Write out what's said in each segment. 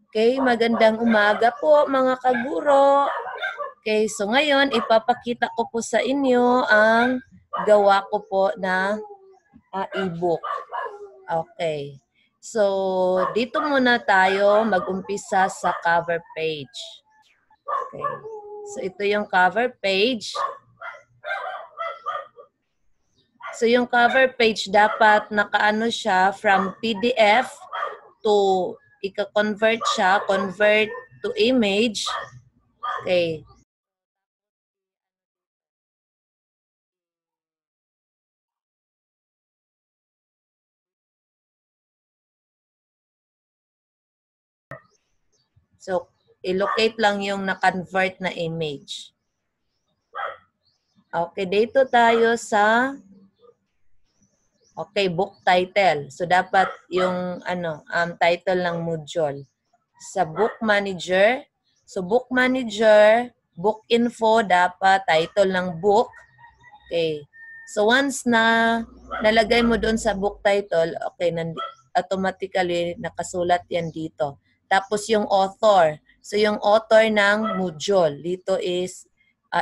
Okay, magandang umaga po mga kaguro. Okay, so ngayon ipapakita ko po sa inyo ang gawa ko po na e-book. Okay. So, dito muna tayo mag-umpisa sa cover page. Okay. So, ito yung cover page. So, yung cover page dapat nakaano siya from PDF to ika-convert siya, convert to image. Okay. So, i-locate lang yung na-convert na image. Okay, dito tayo sa book title. So, dapat yung title ng module. Sa book manager, so book manager, book info, dapat title ng book. Okay. So, once na nalagay mo doon sa book title, okay, automatically nakasulat yan dito. Tapos yung author. So, yung author ng module, dito is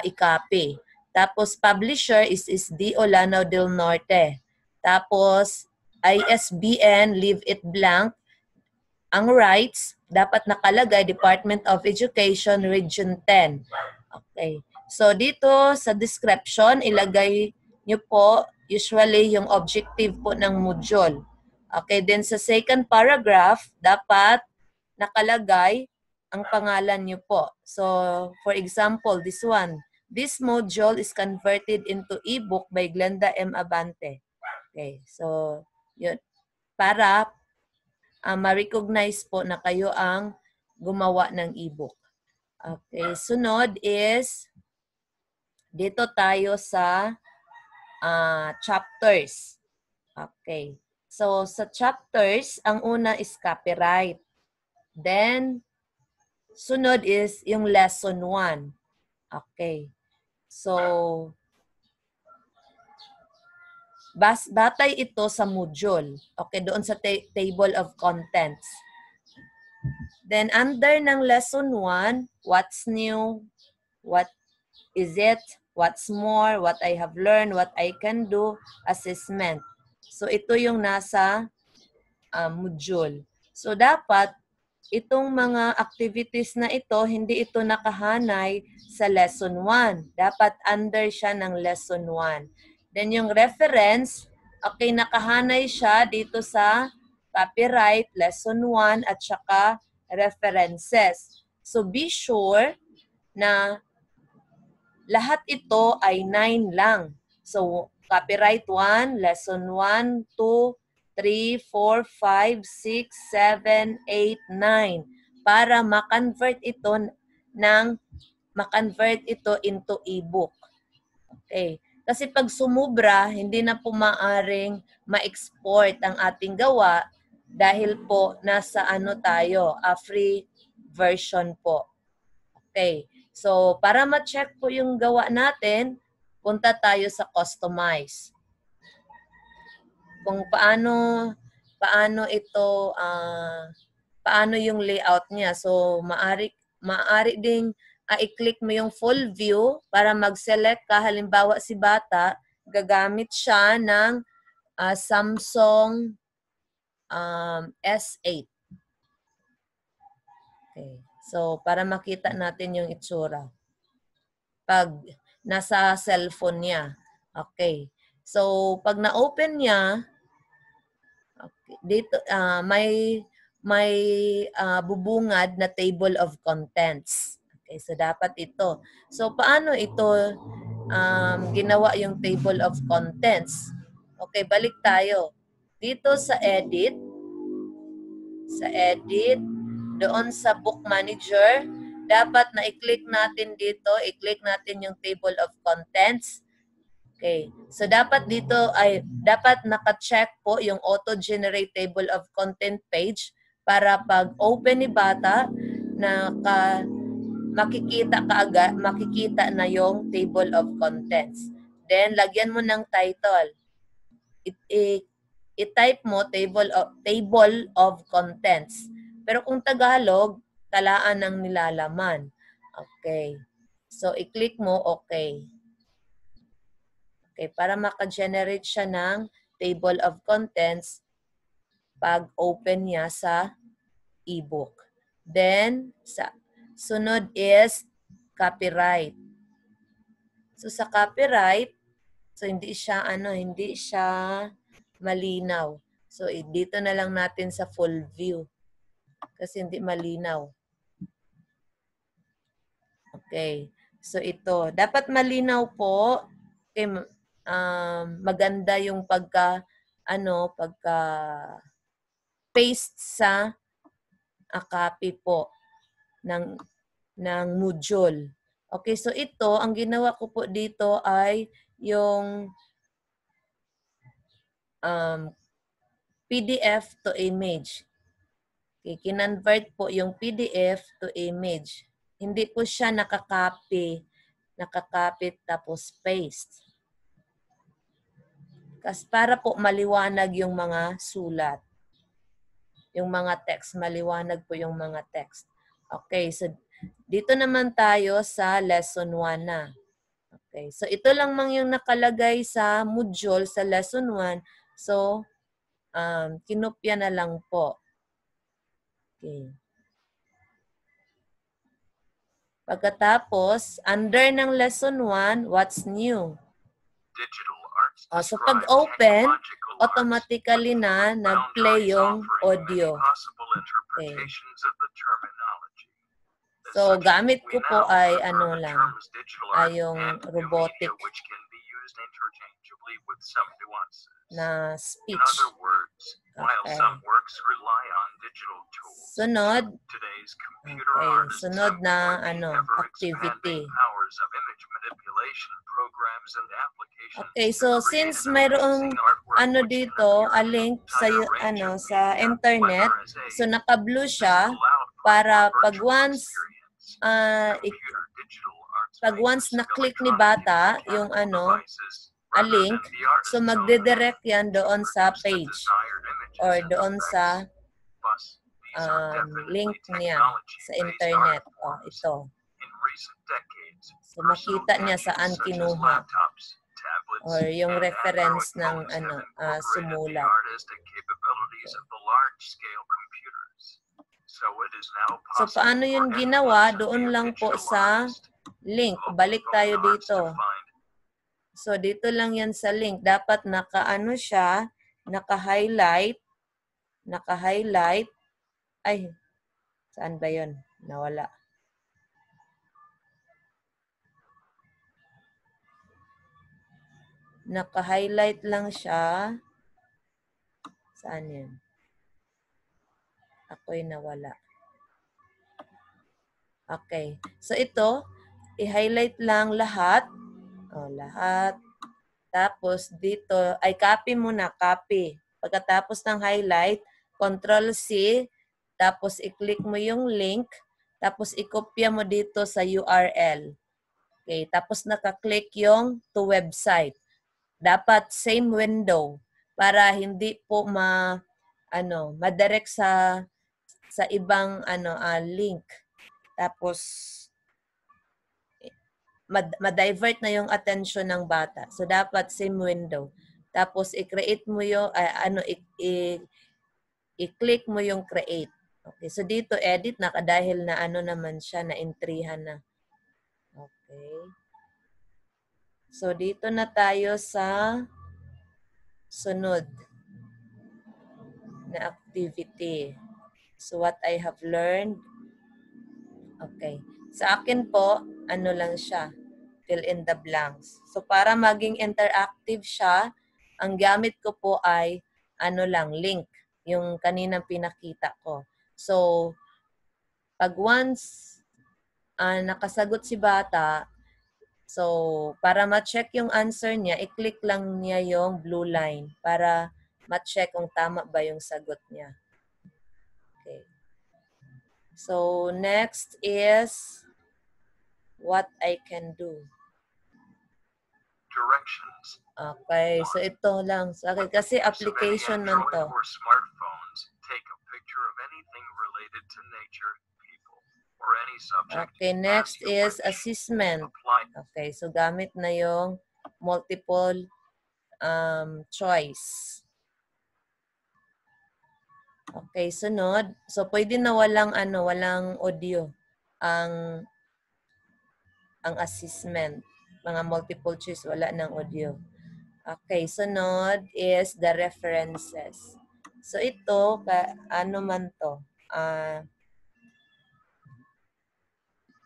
i-copy. Tapos, publisher is D. Olano del Norte. Tapos, ISBN, leave it blank. Ang rights, dapat nakalagay Department of Education, Region 10. Okay. So, dito sa description, ilagay nyo po usually yung objective po ng module. Okay. Then sa second paragraph, dapat nakalagay ang pangalan nyo po. So, for example, this one. This module is converted into ebook by Glenda M. Abante. Okay. So, yun. Para ma-recognize po na kayo ang gumawa ng ebook. Okay. Sunod is dito tayo sa chapters. Okay. So, sa chapters, ang una is copyright. Then, sunod is yung lesson 1. Okay. So, batay ito sa module. Okay, doon sa table of contents. Then, under ng lesson 1, what's new, what is it, what's more, what I have learned, what I can do, assessment. So, ito yung nasa module. So, dapat itong mga activities na ito, hindi ito nakahanay sa lesson 1. Dapat under siya ng lesson 1. Then yung reference, okay, nakahanay siya dito sa copyright, lesson 1, at saka references. So be sure na lahat ito ay 9 lang. So copyright 1, lesson 1, 2, 3, 4, 5, 6, 7, 8, 9 para ma-convert ito into ebook. Okay. Kasi pag sumubra, hindi na po maaring ma-export ang ating gawa dahil po nasa tayo, free version po. Okay. So, para ma-check po yung gawa natin, punta tayo sa customize. Kung paano ito, paano yung layout niya. So, maaari ding i-click mo yung full view para mag-select ka. Halimbawa si bata, gagamit siya ng Samsung S8. Okay. So, para makita natin yung itsura. Pag nasa cellphone niya. Okay. So, pag na-open niya, okay, dito, may bubungad na table of contents. Okay, so dapat ito. So, paano ito ginawa yung table of contents? Okay, balik tayo. Dito sa edit, doon sa book manager, dapat na i-click natin dito, i-click natin yung table of contents. Okay. So, dapat dito ay, dapat naka-check po yung auto-generate table of content page para pag open ni bata, makikita na yung table of contents. Then, lagyan mo ng title. I-type mo table of contents. Pero kung Tagalog, talaan ng nilalaman. Okay. So, i-click mo, okay. Okay, para maka-generate siya ng table of contents pag open niya sa ebook. Then, sunod is copyright. So, sa copyright, so hindi siya malinaw. So, dito na lang natin sa full view kasi hindi malinaw. Okay. So, ito. Dapat malinaw po. Okay, maganda yung paste sa copy po ng module. Okay, so ito, ang ginawa ko po dito ay yung PDF to image. Okay, kinonvert po yung PDF to image. Hindi po siya nakakopy tapos paste. Kasi para po maliwanag yung mga sulat. Yung mga text, maliwanag po yung mga text. Okay, so dito naman tayo sa lesson 1 na. Okay, so ito lang yung nakalagay sa module sa lesson 1. So, kinopya na lang po. Okay. Pagkatapos, under ng lesson 1, what's new? Digital arts. So pag open, automatically na nag-play yung audio. Okay. So gamit ko po ay yung robotic na speech. Okay. Sunod. Okay, sunod na activity. Okay, so since mayroong dito, a link sa sa internet, so naka-blue siya para pag once na-click ni bata yung a link, so magdidirect yan doon sa page or doon sa link niya sa internet. Ito. So makita niya saan kinuha or yung reference ng sumulat. So paano yun ginawa? Doon lang po sa link. Balik tayo dito. So dito lang yan sa link. Dapat siya, naka-highlight. Ay, saan ba yun? Nawala. Naka-highlight lang siya. Saan yan? Ako'y nawala. Okay. So ito, i-highlight lang lahat. Lahat. Tapos dito, ay copy muna, copy. Pagkatapos ng highlight, Control-C, tapos i-click mo yung link, tapos i-copy mo dito sa URL. Okay, tapos naka-click yung to website. Dapat same window para hindi po ma-direct sa ibang link. Tapos ma-divert na yung attention ng bata. So dapat same window. Tapos i-create mo yung i-click mo yung create. Okay, so dito edit na dahil na naman siya na entryhan na. Okay. So dito na tayo sa sunod na activity. So what I have learned. Okay. Sa akin po, lang siya. Fill in the blanks. So para maging interactive siya, ang gamit ko po ay link. Yung kaninang pinakita ko. So, pag once nakasagot si bata, so para ma-check yung answer niya, i-click lang niya yung blue line para ma-check kung tama ba yung sagot niya. Okay. So, next is what I can do. Directions. Okay, so ito lang. So, okay, kasi application man to. Take a picture nature of anything related to nature, people, or any subject. Okay, next Ask is which. assessment. Apply. Okay, so gamit na yung multiple choice. Okay, sunod. So pwede na walang walang audio ang assessment. Mga multiple choice wala ng audio. Okay, sunod is the references. So ito ano man to?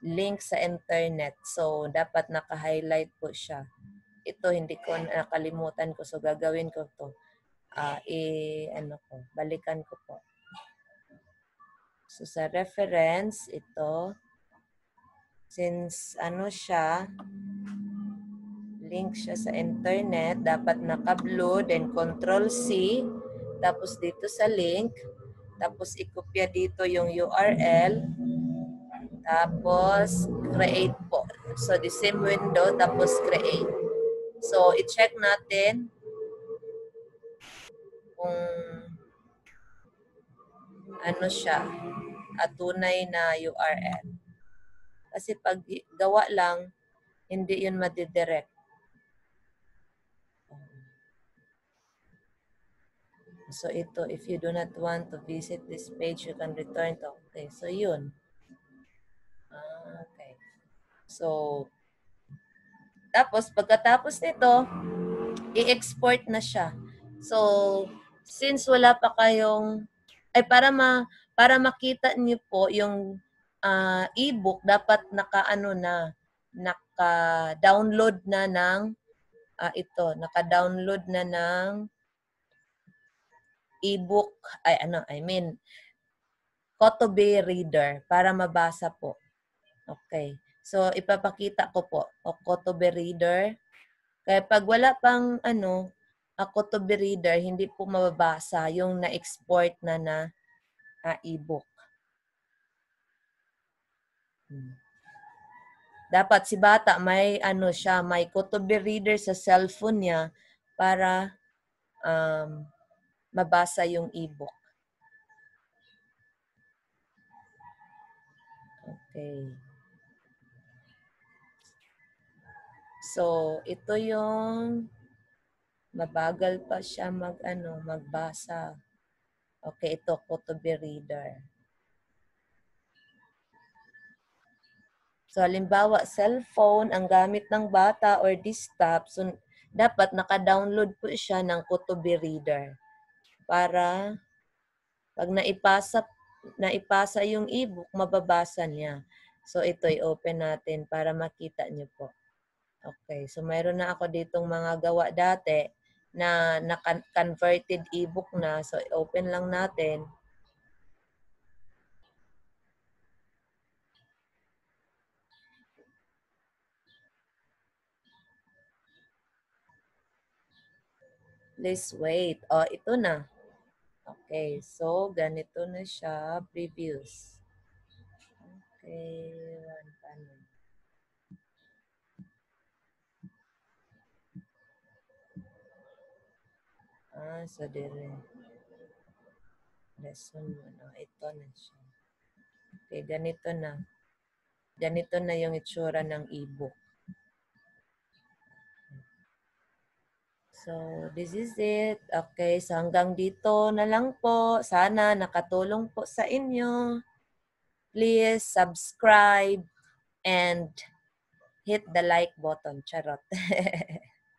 Link sa internet. So dapat naka-highlight po siya. Ito hindi ko nakalimutan ko, so gagawin ko to. Balikan ko po. So sa reference ito, since siya, link siya sa internet, dapat naka-blue, then Control-C, tapos dito sa link, tapos ikopya dito yung URL, tapos create po. So the same window, tapos create. So i-check natin kung siya, tunay na URL. Kasi pag gawa lang, hindi yun madidirect. So ito, if you do not want to visit this page, you can return to. Okay, so yun. Okay. So, tapos pagkatapos nito, i-export na siya. So, since wala pa kayong, para makita niyo po yung ebook, dapat naka-download na ng naka-download na ng ebook, Kotobe Reader para mabasa po. Okay. So, ipapakita ko po. Kotobe Reader. Kaya pag wala pang Kotobe Reader, hindi po mababasa yung na-export na ebook. Dapat si bata may may Kotobe Reader sa cellphone niya para mabasa yung ebook. Okay. So, ito yung mabagal pa siya magbasa. Okay, ito Kotobe Reader. So, halimbawa, cellphone ang gamit ng bata or desktop, so dapat naka-download po siya ng Kotobe Reader para pag naipasa yung ebook, mababasa niya. So, ito i-open natin para makita niyo po. Okay, so mayroon na ako ditong mga gawa dati na converted ebook na. So, open lang natin. Please wait. Ito na. Okay, so ganito na siya, previews. Okay, one panel. So dire. Lesson 1. Ito na siya. Okay, ganito na. Ganito na yung itsura ng ebook. So, this is it. Okay, so hanggang dito na lang po. Sana nakatulong po sa inyo. Please subscribe and hit the like button. Charot.